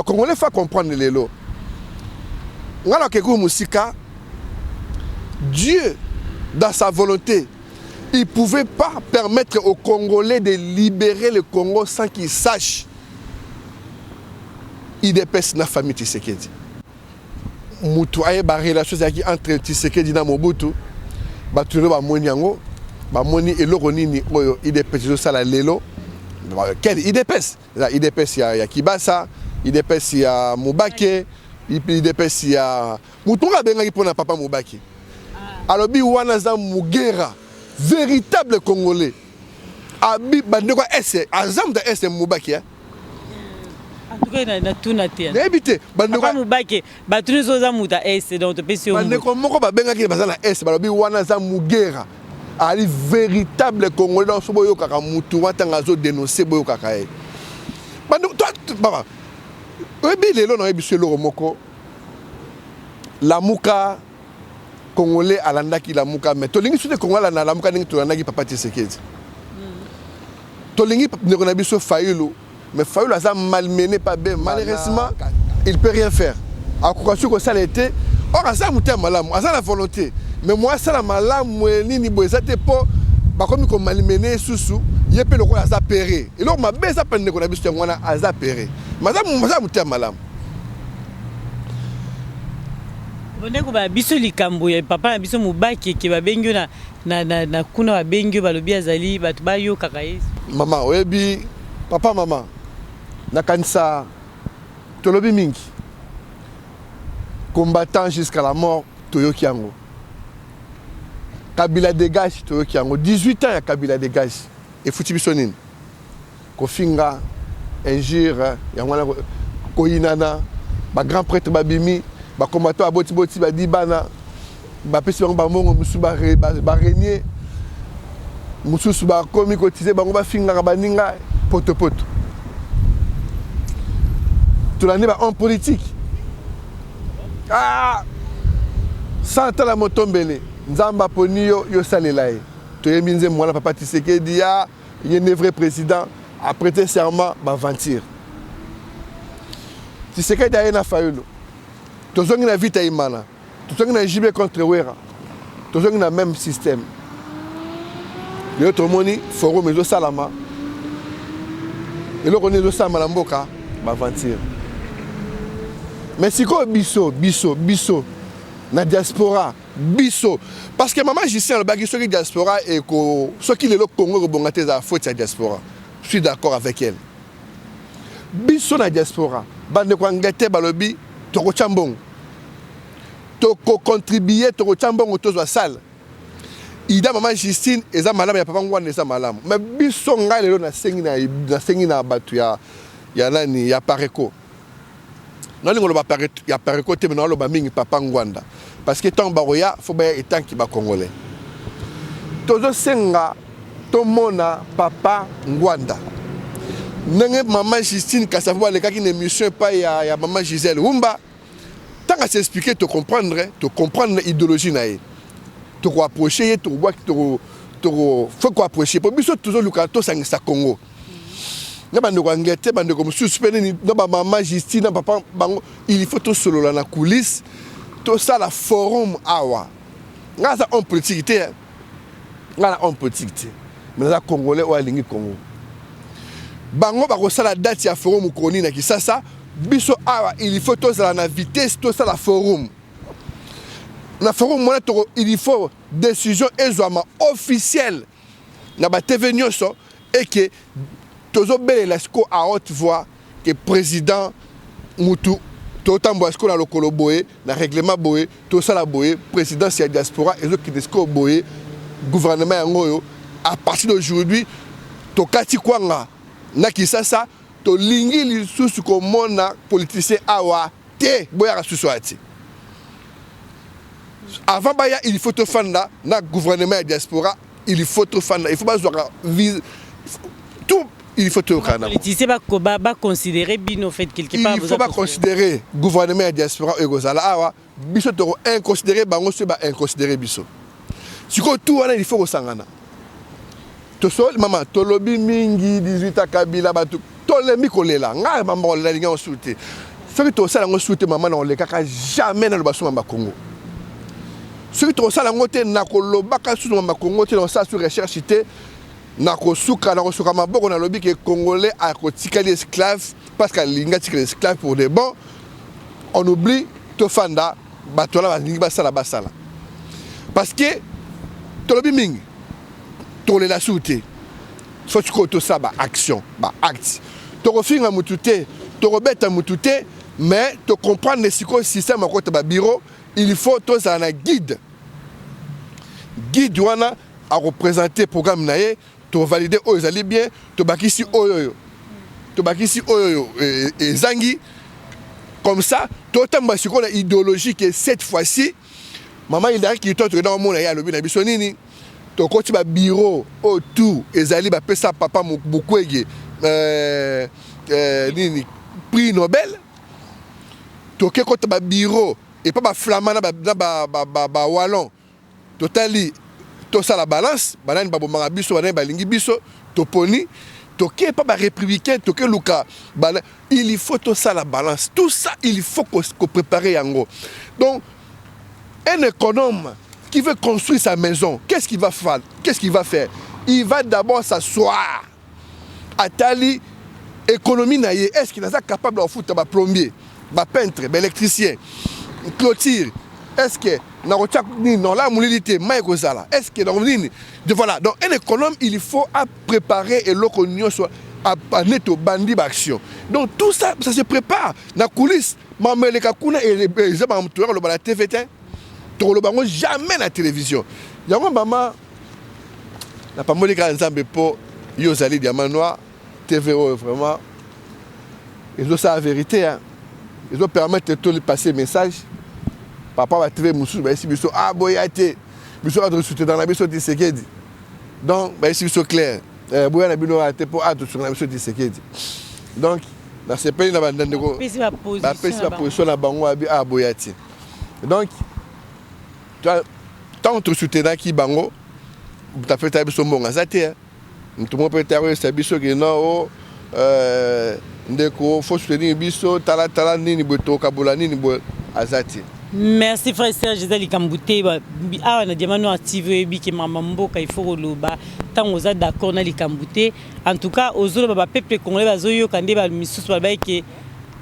on les fait comprendre les lots. Dieu dans sa volonté il ne pouvait pas permettre aux Congolais de libérer le Congo sans qu'ils sachent. Il dépêche la famille Tshisekedi. Mutu aye ba relation entre Tshisekedi na Mobutu. Ba tuno ba moni yango, ba moni eloko nini oyo il dépêche ça la lelo. Quel il dépêche ya Kibasa, il dépêche ya Mubake, il dépêche ya Mutu nga benga pona papa Mubake. Alobi wana za Mugera véritable Congolais. Abi bandeko ese azam da ese Mubaki en tout cas na tuna te. Débité bandeko Mubaki batuni zo za muta ese donc te pesi bandeko moko ba benga ki bazala ese balobi wana za Mugera. Ali véritable Congolais dans so boyo kaka mutu watanga zo dénoncer boyo kaka e. Bandeko toi baba. Obi lelo na biso loro moko. La muka Congolais à l'andaki la muka mais tolingi sute Congolais na la muka ningi tolandaki papa Tshisekedi. Tolingi ne na biso Fayulu mais Fayulu a malmené pas bien malheureusement il peut rien faire. A kokashu ko ça l'été or asa muté malamu asa la volonté mais moi ça la malamu nini boezate po ba komi ko malmené susu yepe loko asa péré et donc ma beza pende ko na biso ngwana asa péré maza muté malamu. Bondeko ba biso likambo ya papa na biso Mubaki ke ba bengyo na kuna ba bengyo balobi azali batu ba yo kaka yesu. Maman oyebi papa maman na kanisa tolobi mingi combattant jusqu'à la mort toyoki yango. Kabila dégage toyoki yango 18 ans ya Kabila dégage et futi biso nini kofinga injure yangwana koyinana ba grand prêtre babimi ba combattant a boti ba dibana ba pesi ba mongo musu ba régner musu ba komi kotiser bango ba finga ba ninga poto tout l'année ba en politique sans la motombele nzamba ponio yo salela to yeminze mwana papa Tshisekedi ya yene vrai président a prêté serment ba mentir Tshisekedi a na Fayulu tozongi na vita imana tozongi na jibe contre wera tozongi na même système yo tomoni forum ezo salama eloko nezo salama na mboka ba mentir mais siko biso na diaspora biso parce que maman Justin le bagi soki diaspora et ko soki lelo Congo bongate za faute ya diaspora je suis d'accord avec elle biso na diaspora bande ko ngate balobi toko chambong toko contribuer toko chambong tozwa sale ida maman Justine eza malamu ya papa ngwana eza malamu mais biso ngai lelo na sengi na batu ya nani ya pareko non ngolo ba pareko ya pareko te mais ba mingi papa ngwanda parce que tant baroya faut ba etant ki ba congolais tozo senga tomona papa ngwanda ndenge maman Justine Kassavou alekaki une émission pas ya maman Gisèle Wumba tant à s'expliquer te comprendre idéologie na ye to ko approcher to voir to faut ko approcher pour biso toujours le carton sangisa Congo na bande ko ngete bande ko suspendre ni na maman Justine na papa bango il faut to solo la na coulisse to ça la forum awa ngaza on politique te ngala on politique mais les Congolais ou alingi Congo bango bakosala date ya forum koni na Kisasa biso awa il faut tous la vitesse tout ça la forum na forum mona to il faut décision ezwama officielle na ba TV nyonso et que tozo belela sko à haute voix que président mutu totambo asko na lokolo boye na règlement boye to sala boye président c'est diaspora et qui desko boye gouvernement yango à partir d'aujourd'hui to kati kwanga na Kisasa to lingi lisusu komona politicien awa te boya susu ati avant baya il faut te fanda na gouvernement ya diaspora il faut te fanda il faut pas vise tout il faut te kana politicien ba considérer bino fait quelque part il faut pas considérer gouvernement ya diaspora egozala awa biso to inconsidéré bango se ba inconsidéré biso siko tout wana il faut kosangana to sol mama to lobi mingi 18 Kabila ba to le mikolela nga mama la linga souté ce que to sala ngo souté mama na le kaka jamais na le baso mama Congo ce que to sala ngo te na ko lobaka su mama Congo te na sa sur recherche te na ko suka maboko na lobi ke congolais a ko tikali esclave parce que linga tikali esclave pour des bons on oublie to fanda batola ba lingi basala parce que to lobi mingi to le la souté faut que to ça ba action ba acte to refinga mutute to robeta mutute mais to comprendre le système à côté ba bureau il faut to ça na guide wana à représenter programme naé to valider aux ali bien to bakisi oyo et zangi comme ça to tamba siko na idéologie que cette fois-ci maman il a qui to dans mon ya lobi na biso nini to koti ba bureau autour ezali ba pesa papa Mukwege nini prix Nobel to ke koti ba bureau et pas ba flamand ba wallon totali to ça la balance banane ba bomanga biso banane ba lingi biso to poni to ke pas ba républicain to ke luka il faut tout ça la balance tout ça il faut qu'on préparer yango donc un économe qui veut construire sa maison, qu'est-ce qu'il va faire? Il va d'abord s'asseoir. Atali, économie naïe, est-ce qu'il est capable de foutre un plombier, un peintre, un électricien, une clôture? Est-ce que non la mobilité, est-ce que voilà, donc un économe, il faut préparer et l'occasion soit à netto bandi d'action. Donc tout ça, ça se prépare. Na coulisse, maman les kakuna et les gens le la TVT. Le bango jamais la télévision. Yango maman n'a pas molé quand ensemble pour Yozali Diamant Noir TVO vraiment. Ils doivent ça la vérité hein. Ils doivent permettre de tout le passer message. Papa va TV Moussou bah ici biso ah boyate. Biso a de dans la biso de Sekedi. Donc bah ici biso clair. Boya na bino a pour a sur la biso de Sekedi. Donc dans ce pays na bandande ko. Ba position na bango abi ah boyate. Donc tant que soutenir qui bango, tu as fait ta biso mbonga zate. Tout le monde peut être sa biso que non ndeko faut soutenir biso tala nini boto kabula nini bo azate. Merci frère Serge Zali Kambouté ah na Diamano active bi ke mama mboka il faut loba tant aux d'accord na li Kambouté en tout cas aux autres ba peuple congolais bazoyo kande ba misusu ba ke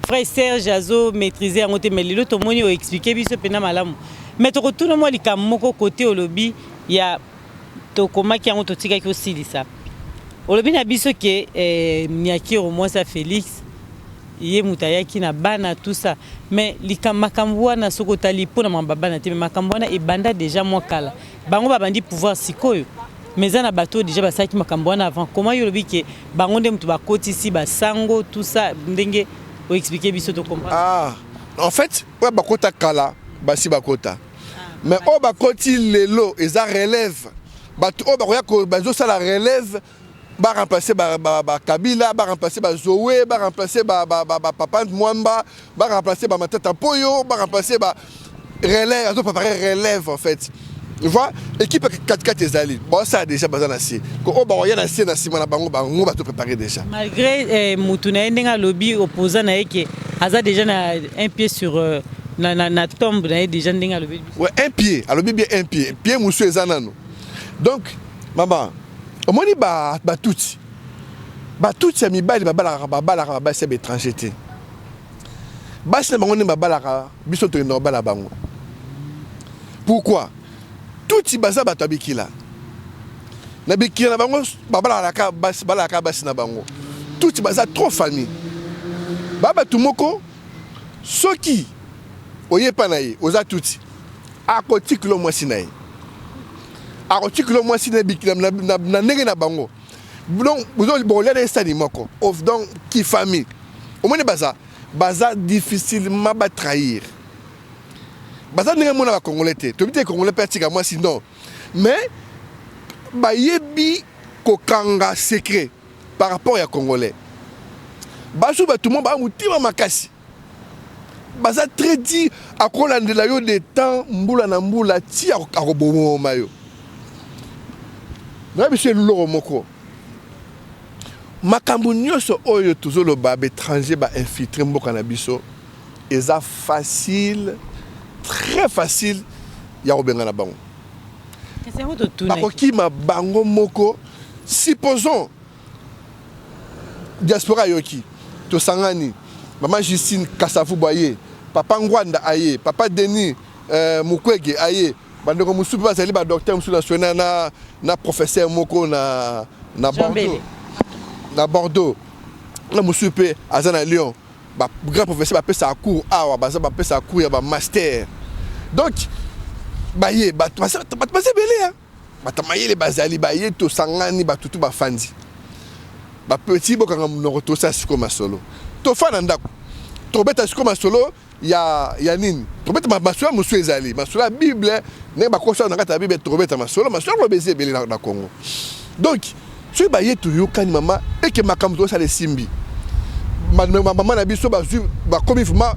frère Serge azo maîtriser en côté mais le to moni o expliquer biso pena malamu. Mais tu retournes moi les camoko côté au lobby il y a to koma qui a to tika qui aussi dit ça au lobby na biso que Miaki au moins ça Félix yé mutaya qui na bana tout ça mais les kamakambo na sokota lipo na mababa na te makambo na e banda déjà moi kala bango ba bandi pouvoir sikoyo mais na bateau déjà ba saki makambo na avant comment yo lobby que bango ndem tu ba koti ici ba sango tout ça ndenge o expliquer biso to comprendre ah en fait ouais ba kota kala basi ba kota mais au bakoti lelo et ça relève bato au bakoya ko bazo ça la relève va remplacer Kabila, va remplacer Zoé, va remplacer Papa Mwamba, va remplacer Matata Poyo, va remplacer relève, on préparer relève en fait. Tu vois, équipe 4-4 ezali. Bon ça déjà bazana assez. Ko o ba yana assez na sima na bango bango ba to préparer déjà. Malgré Mutuna ndenga lobby opposant na yeke aza déjà na un pied sur na tombe na déjà ndenga lobby. Ouais, un pied, alors bien un pied. Pied musu ezanano. Donc maman, au moni ba tuti. Ba tuti ya mibali ba c'est étranger té. Ba c'est bango ne ba biso to no bala bango. Pourquoi? Tout si baza bato bikila. Na bikila na bango babalaka basi na bango. Tout si baza trop famille. Baba tumoko soki oye panaye oza tuti. Akotikulo mwasi naye. Akotikulo mwasi na bikila na ndenge na bango. Donc vous bon là des stades moko. Donc qui famille. Au moins baza difficilement ba trahir. Baza ndenge mona ba congolais te to bité congolais pertika moi sinon mais ba yebi ko kanga secret par rapport à congolais basu ba tout monde ba mutima makasi baza très dit a kolandela yo de temps mbula na mbula ti akobomo mayo na biso loro moko makambo nyonso oyo tozolo ba étranger ba infiltrer mboka na biso eza facile, très facile ya obenga na bango. Bakoki ma bango moko, supposons diaspora yoki to sangani maman Justine Kasavu Boye, papa Ngwanda aye, papa Denis Mukwege aye, bandeko musupi bazali ba docteur musu national na professeur moko na Bordeaux. Na Bordeaux. Na musupi azana Lyon. Ba grand professeur ba pesa cours awa baza ba pesa cours ya ba master. Donc baye ba passer belé hein. Ba tamaye les bazali baye to sangani ba tutu ba fandi. Ba petit bokanga mnoto sa siko masolo. To fana ndako. To beta siko masolo ya nini? To beta masolo musu ezali. Masolo Bible ne ba kosa na kata Bible to beta masolo lo beze belé na Congo. Donc tu baye to yokani mama et que makamdo sa le simbi. Maman na biso ba komi vraiment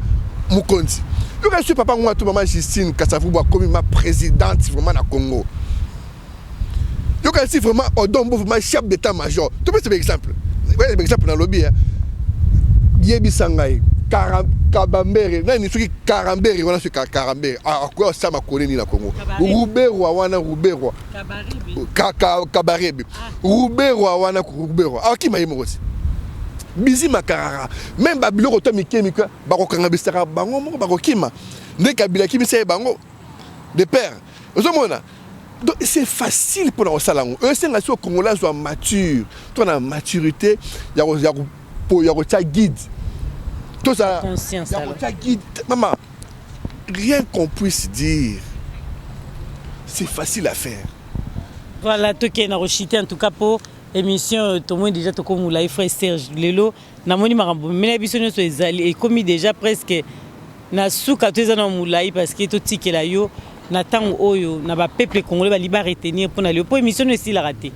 mukonzi. Yo ka su papa ngwa to maman Justine Kasavu ba komi ma présidente vraiment na Congo. Yo ka si vraiment odombo vraiment chef d'état-major. Tu peux c'est exemple. Ouais, exemple dans lobby hein. Yebi sangai Kabambere na ni suki Karambere wana suki Karambere a quoi ça ma connait ni na Congo. Ruberwa wana Ruberwa. Kabarebe. Ruberwa wana Ruberwa. A ki mayimo aussi. Bizi makarara même babilo ko to mikemika bakokanga bisaka bango moko bakokima ne kabila kimisa bango de père ozomona. Donc c'est facile pour la salango c'est nga so congolais soit mature toi na maturité ya ko tia guide tout ça conscience ya ko tia guide maman rien qu'on puisse dire c'est facile à faire. Voilà toi qui na rochité en tout cas pour émission tout le monde déjà to comme la frère Serge Lelo na moni makambo mais biso nyonso ezali et comme déjà presque na suka to ezana mulai parce que to tikela yo na tango oyo na ba peuple congolais ba liba retenir pour na le pour émission ne si la raté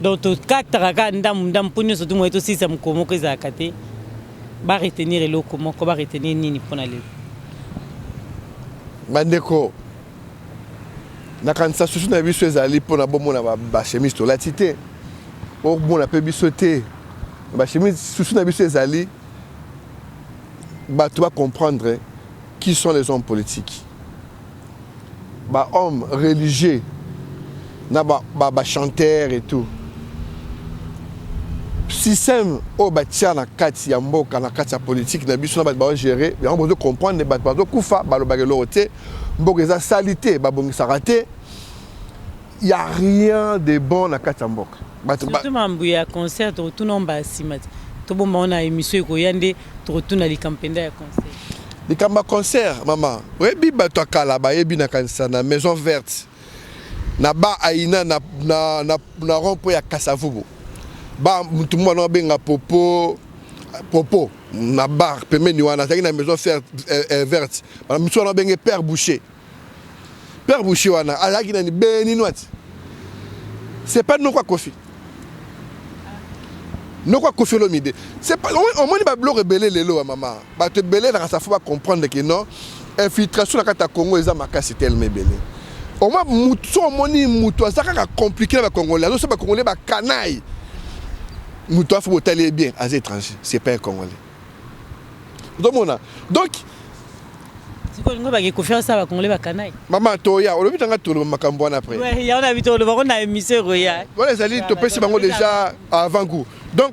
donc to kataka ndam pour nyonso to mo to si ça mkomo ko za kate ba retenir le comment ko ba retenir nini pour na le bandeko na kanisa susu na biso ezali pour na bomo na ba chemise to la tité. Bon, on a pu sauter. Sous na biso ezali, tu vas comprendre qui sont les hommes politiques. Hommes religieux, chanteurs et tout. Système au batia na kati ya mboka na kati ya politique na biso na ba gérer, on doit comprendre ba kufa ba lo bagelo te, mboka za salité ba bongisa raté. Il y a rien de bon na kati ya mboka. Surtout mambo ya concert to nomba simati to bomba ona émission ko yande to tuna likampenda ya concert likamba concert mama webi bato akala ba yebi na kanisa na maison verte na ba aina na rond-point ya Kasavubu ba mutu mwana benga popo na bar pemeni wana taki na maison verte ba mutu wana benga Père Boucher wana alaki na ni beni nwati c'est pas nous quoi Kofi Non quoi Koffi Olomide. C'est pas au moins ba blo rebelle lelo maman. Ba te belé dans ça faut comprendre que non infiltration na kata Congo eza makasi tellement belé. Au moins muto moni muto ça ka compliqué ba Congolais. Alors ça ba Congolais ba canaille. Muto faut botaler bien à étrangers, c'est pas un Congolais. Donc si ko ngo ba ke Koffi ça ba Congolais ba canaille. Maman toya, on le vit en tout makambo après. Ouais, ya on a vu tout le monde na émission roya. Voilà, ça dit topé c'est bango déjà avant goût. Donc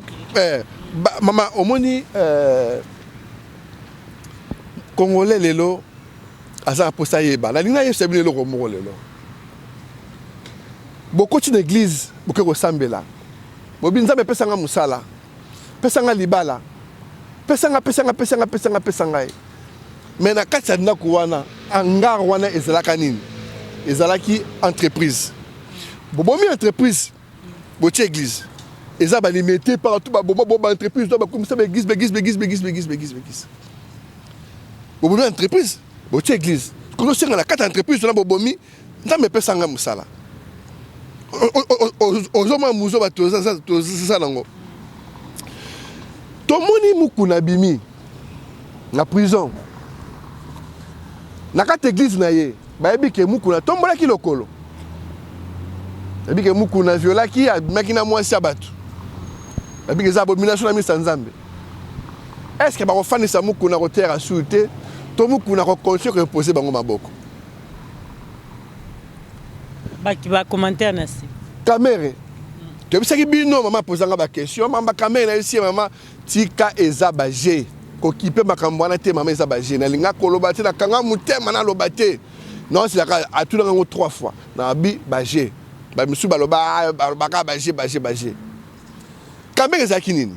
maman omoni Congolais lelo aza posa yeba. La lina yeba lelo romo lelo. Beaucoup d'églises beaucoup ressemblent. Bobi nzambe pesa nga musala. Pesa nga libala. Pesa nga. Mais na kati ya ndako wana hangar wana ezalaka nini ezalaki entreprise bobomi entreprise botie église eza balimité partout baboma entreprise doit bakomisa baéglise bobomi entreprise botie église kono senga na kati ya entreprise na bobomi nzambe epesa nga mosala ozoma muzo batoza nango tomoni mukuna bimi na prison na kati église na ye bayebi ke mukuna tombolaki lokolo bayebi ke mukuna violaki amaki na mwasi ya bato bayebi ke eza abomination na misa nzambe est-ce que bakofanisa mukuna kotere asuri te to mukuna kocontinue korepose bango maboko bacommentaire na si kamere toyebisaki bino mama apozanga baquestion mama bakamere na esi mama tika eza baje kokipe makambo wana te mama eza baje nalinga koloba te nakanga motema naloba te non silaka atuna yango 3 fois na bi baje bamisu balobaka baje kamere ezalaki nini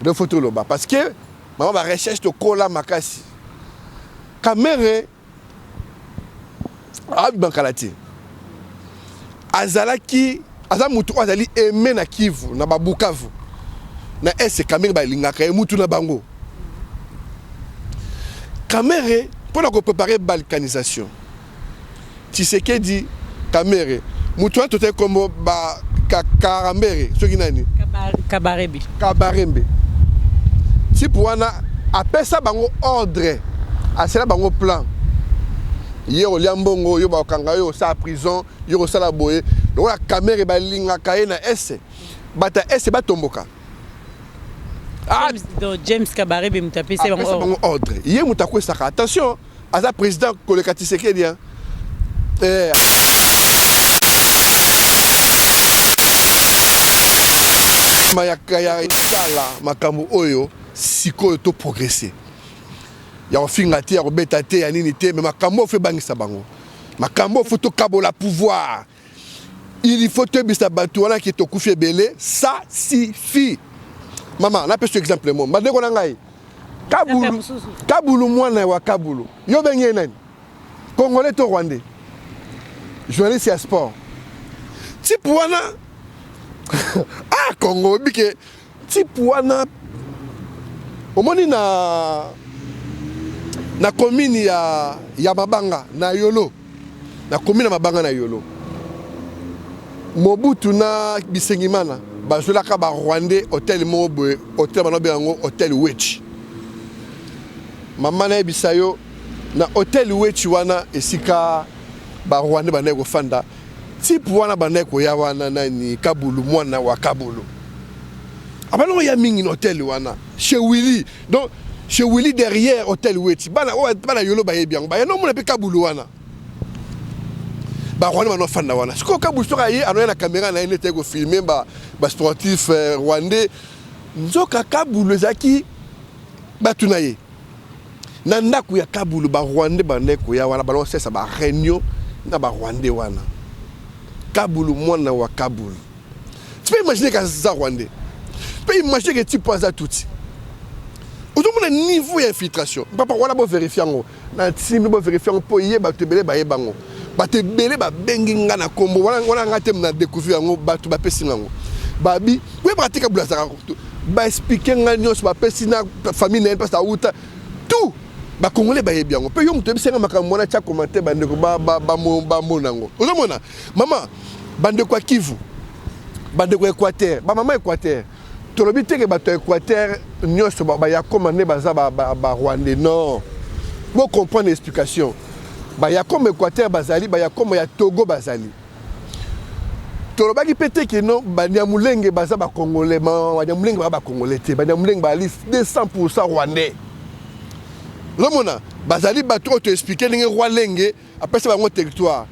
de photo loba parce que mama barecherche tokola makasi kamere abibankala te azalaki aza mutu azali aimé na Kivu na Babukavu na ese kamere balingaka mutu na bango kamere pour préparer balkanisation Tshisekedi kamere mutu a tote comme ba karambere soki nani kabarembe si pour wana apesa bango ordre asela bango plan ye oliambongo yo bakanga yo sa prison yo sala boye donc la caméra balinga kaena ese bata ese batomboka James Kabarebe mutape c'est bon ordre ye mutako saka attention aza président koleka Tshisekedi mayaka sala makambo oyo sikoyo to progresser ya ofinga te ya robeta te ya nini te mais makambo fait bangisa bango makambo faut to kabola pouvoir il faut te bisa batu wana ki to kufi belé ça suffit maman na pese exemple mo bandeko na ngai kabulu mwana wa kabulu yo benye nani congolais to rwandais journaliste ya sport type wana Congo bike type wana omoni na commune ya Mabanga na Yolo na commune Mabanga na Yolo Mobutu na Bisengimana bazolaka ba Rwandais hôtel Mobo hôtel banobe yango hôtel Wech mama na bisayo na hôtel Wech wana esika ba Rwandais baneko fanda type wana baneko ya wana nani Kabulu mwana wa Kabulu abano ya mingi na hôtel wana chez Willy donc chez Willy derrière hôtel Weti bana Yolo ba yebi yango ba no mona pe Kabulu wana ba Rwanda no fanda wana siko Kabulu soka ye anoya na caméra na ene te ko filmer ba sportif rwandais nzoka Kabulu zaki batuna ye na ndaku ya Kabulu ba Rwandais bandeko ya wana balon sesa ba réunion na ba Rwandais wana Kabulu mwana wa Kabulu tu peux imaginer ka za Rwandais tu peux imaginer que tu penses à tout un niveau d'infiltration. Papa, on va vérifier. On va vérifier pour y aller. Tu vas te bango. Tu vas benginga na combo. On va découvrir ngo batu ba pesinga. Babi, we pratique bula saka. Ba expliquer nganyos ba pesina famille na pas uta. Tout. Ba congolais ba yebi yango. Pe yo mutu bisenga makambo na cha commenter bandeko ba monango. Ozomona. Maman, bandeko Kivu. Bandeko Équateur. Ba maman Équateur. tolobi te ke bato Équateur nyonso ba ya commandé baza ba Rwandais non. Vous comprenez l'explication. Ba ya comme Équateur bazali, ba ya comme ya Togo bazali. Tolobaki pété que non, ba Nyamulenge baza ba Congolais, ba Nyamulenge ba Congolais te, ba Nyamulenge ba li 200% Rwandais. Lomona, bazali ba trop te expliquer ninge Rwalenge après ça ba mon territoire.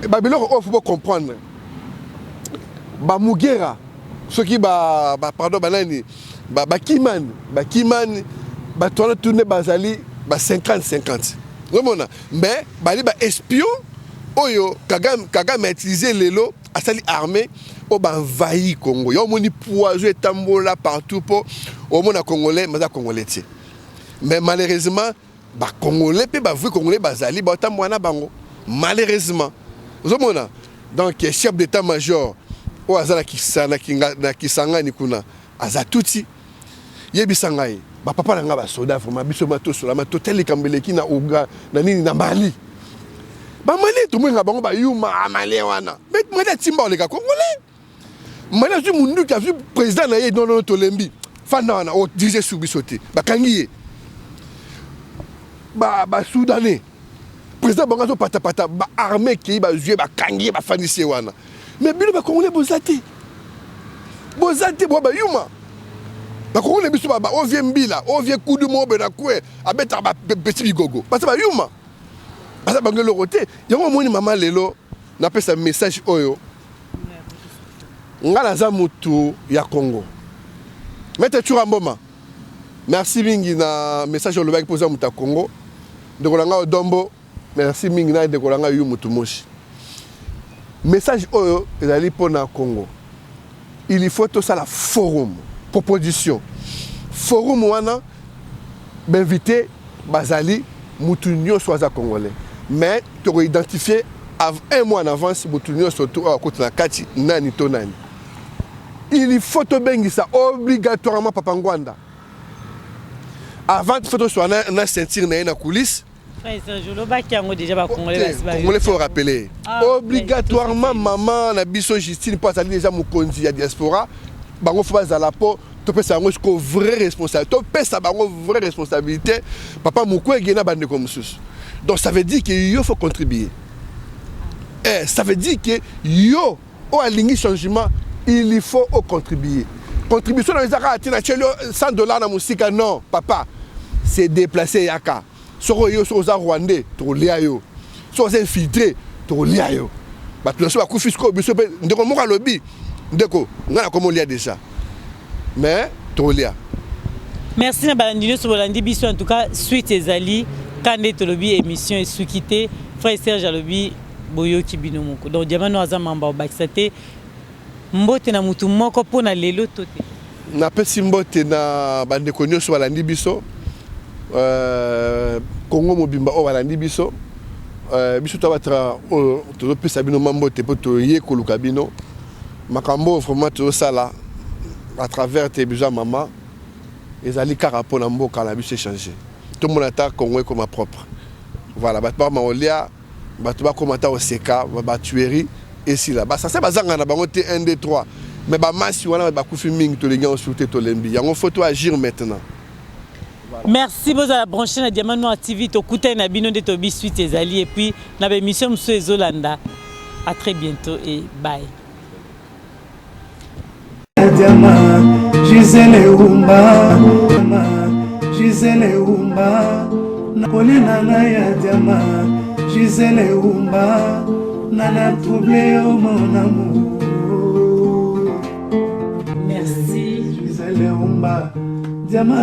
Ba biloko il faut comprendre. Ba Mugera, ceux qui pardon banani, ba Kiman, ba tourner tourner bazali ba 50-50. Lomona, mais bali ba espion Oyo, Kagame a utilisé l'élo, a sali armée, au envahi Congo. Il y a un poison et tambola partout pour au monde congolais, mais congolais. Mais malheureusement, les Congolais, les Congolais, bazali, bango. Malheureusement, donc chef d'état-major, au Azala Kisanga Nikuna, Azatuti, Yebisangai, papa n'a pas soda, vraiment, bisomato sur la matotelle Kambeleki na Ouga, na Mali. Malais tout le monde a bango ba yuma malais wana mais malais timba les gars congolais malais du mundu qui a vu président na ye non tolembi fana wana o dirige sous bisoté ba kangiye ba soudanais président bango pata ba armée qui ba jouer ba kangiye ba fanisi wana mais bino ba congolais bozati ba yuma ba congolais biso ba o vie mbila o vie kudu mobe na kwe abeta ba petit bigogo parce ba yuma asa bangelo côté yango moni mama lelo na pesa message oyo ngala za mutu ya Congo mete Churamboma merci mingi na message o lobaki poza muta Congo de kolanga odombo merci mingi na de kolanga yu mutu moshi message oyo ezali pona Congo il faut tout ça la forum proposition forum wana m'inviter bazali mutu nyonso aza congolais. Mais tu as identifié un mois en avance Boutounio surtout à côté de la Kati nani to nani. Il faut te bengi ça obligatoirement Papangwanda. Avant de faire soit na sentir na coulisse. Frère, je le bas qui a déjà pas congolais. Congolais faut rappeler. Obligatoirement maman na biso Justine pas aller déjà mon konzi ya diaspora. Bango faut pas à la peau. Tu peux savoir jusqu'au vrai responsable. Tu peux savoir vraie responsabilité. Papa Moukoué gena bande comme sous. Donc ça veut dire que yo faut contribuer. Ça veut dire que yo au aligner changement, il faut contribuer. Contribution dans les arats, tu as $100 dans la musique non, papa. C'est déplacé yaka. Sur yo sur les Rwandais, tu lia yo. Sur les infiltrés, tu lia yo. Bah tu as coup fiscal, biso ndeko mo lobby. Ndeko, ngana comment lia déjà. Mais tu lia. Merci na balandino sur balandi biso en tout cas suite ezali Kande tolobi émission et soukité frère Serge alobi boyo kibino moko donc diamano azamamba obakisate mbote na mutu moko pona lelo tote na pesi mbote na bande konyo so balandi biso Congo mobimba o balandi biso biso tabatra to pesa bino mambote poto ye koluka bino makambo vraiment to sala à travers tes besoins maman ezali karapo na mboka la biso changer. Tout le monde attaque Congo comme propre. Voilà, batba maolia, batba commenta au seka, ba tuerie et si là. Bah ça c'est bazanga na bango T 1 2 3. Mais ba masi wana ba kufi mingi to les gens sauter to lembi. Yango faut agir maintenant. Voilà. Merci beaucoup à la brancher na Diamant Noir TV to kuta na bino de tobi suite ezali et puis na émission Mso Ezolanda. À très bientôt et bye. Diamant, Gisèle Oumba. Gisèle Oumba, Nakolina ya Diama, Gisèle Oumba, Nana troublé au mon amour. Merci. Gisèle Oumba, Diama.